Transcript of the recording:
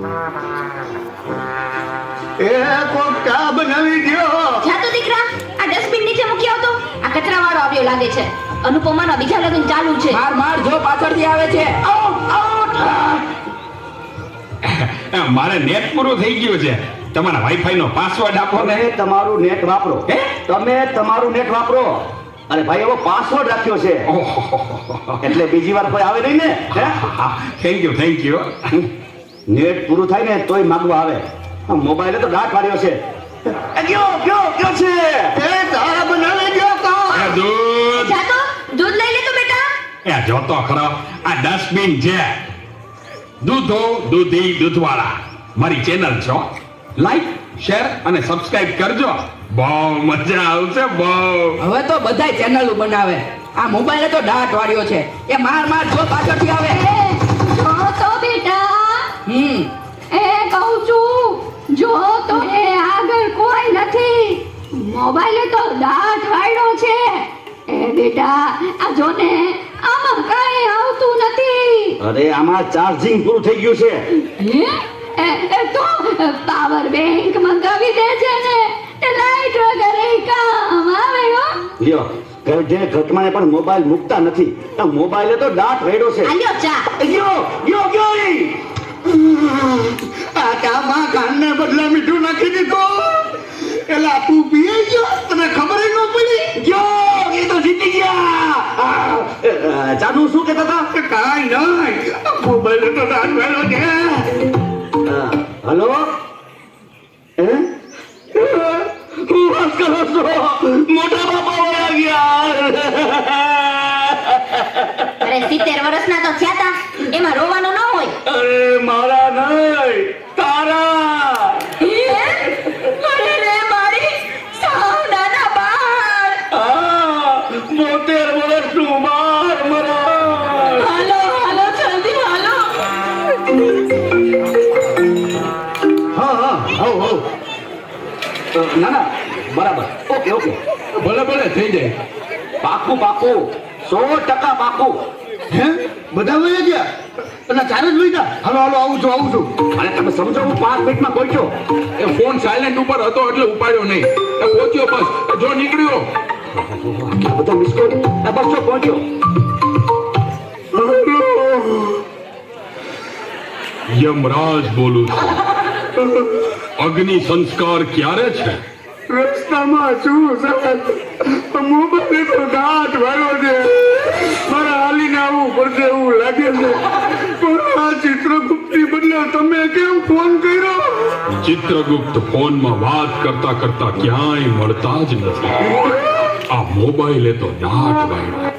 એ કોક ચા બનાવી દ્યો. જા તો દીકરા, આ ડસ્ટબિન નીચે મૂકી આવતો. આ કચરાવાળો આવ્યો લાગે છે. અનુપમાના બીજા લગ્ન ચાલુ છે. માર માર જો પાછળથી આવે છે. મારે નેટ પૂરું થઈ ગયું છે. તમારા વાઈફાઈ નો પાસવર્ડ આપો ને. તમે તમારું નેટ વાપરો. હે? તમે તમારું નેટ વાપરો. અરે ભાઈ એવો પાસવર્ડ રાખ્યો છે એટલે બીજી વાર કોઈ આવે નહીં ને. હે? Thank you. નેટ પૂરું થાય ને તોય માંગવા આવે. આ મોબાઈલે તો દાટ વાળ્યો છે. ગયો છે. એ ચા બનાવી દ્યો તો. એ દૂધ. જા તો દૂધ લઈ લે તો બેટા. એ જોતો ખરો, આ ડસ્ટબિન છે. દૂધો દૂધી દૂધવાળા મારી ચેનલ છો. લાઈક શેર અને સબસ્ક્રાઇબ કરજો. બહુ મજા આવશે બહુ. હવે તો બધાય ચેનલો બનાવે. આ મોબાઈલે તો દાટ વાળ્યો છે. એ માર માર જો પાછળથી આવે. જો તો બેટા, હમ એ કહું છું, જો તો એ આગળ કોઈ નથી. મોબાઈલે તો દાંત વાળ્યો છે. એ બેટા, આ જો ને, આમાં કઈ આવતું નથી. અરે આમાં ચાર્જિંગ પૂરું થઈ ગયું છે. હે? એ તો પાવર બેંક મંગાવી દે છે ને, તે લાઈટ વગર કામ આવે હો. લ્યો ગઢે ઘટમાને પણ મોબાઈલ મૂકતા નથી. આ મોબાઈલે તો દાટ વાળ્યો છે. આલ્યો ચા. ગયો ઈ. આ ચામાં કાનને બદલે મીઠું નાખી દીધું. એલા તું પીએ ગયો, તને ખબર ન પડી. ગયો એ તો જીતી ગયા. ચાનું શું કહેતા હતા? કાઈ નહીં, મોબાઈલ તો દાટ વાળ્યો છે. હલો હે હું વાત કરો છો? મોટા બાપા વયા ગયા. અરે 70 વર્ષના તો થયા તા, એમાં રોવાનું ન હોય. અરે મારા નહીં, તારા. અરે રે મારી સાવ નાના બાળ. 72 વર્ષનું બાળ મરા. હાલો જલ્દી હાલો. હા ના બરાબર. ઓકે ભલે થઈ જાય. પાકું 100% પાકું. હે બધા વયા ગયા અને ચાર જ વયા. હાલો આવું છું. અને તમે સમજો હું 5 મિનિટમાં પહોંચ્યો. એ ફોન સાયલેન્ટ ઉપર હતો એટલે ઉપાડ્યો નહીં. એ પહોંચ્યો બસ. જો નીકળ્યો. આ બધા મિસ કોલ. આ બસ જો પહોંચ્યો. યમરાજ બોલું છું. અગ્નિ સંસ્કાર ક્યારે છે? રસ્તામાં શું સાહેબ, મોબાઈલ તો દાટ વાળો છે. મારા હાલીને આવવું પડશે એવું લાગે છે. પણ આ ચિત્રગુપ્તની બદલે તમે કેમ ફોન કર્યો? ચિત્રગુપ્ત ફોનમાં વાત કરતા ક્યાંય મળતા જ નથી. આ મોબાઈલે તો દાટ વાળ્યો.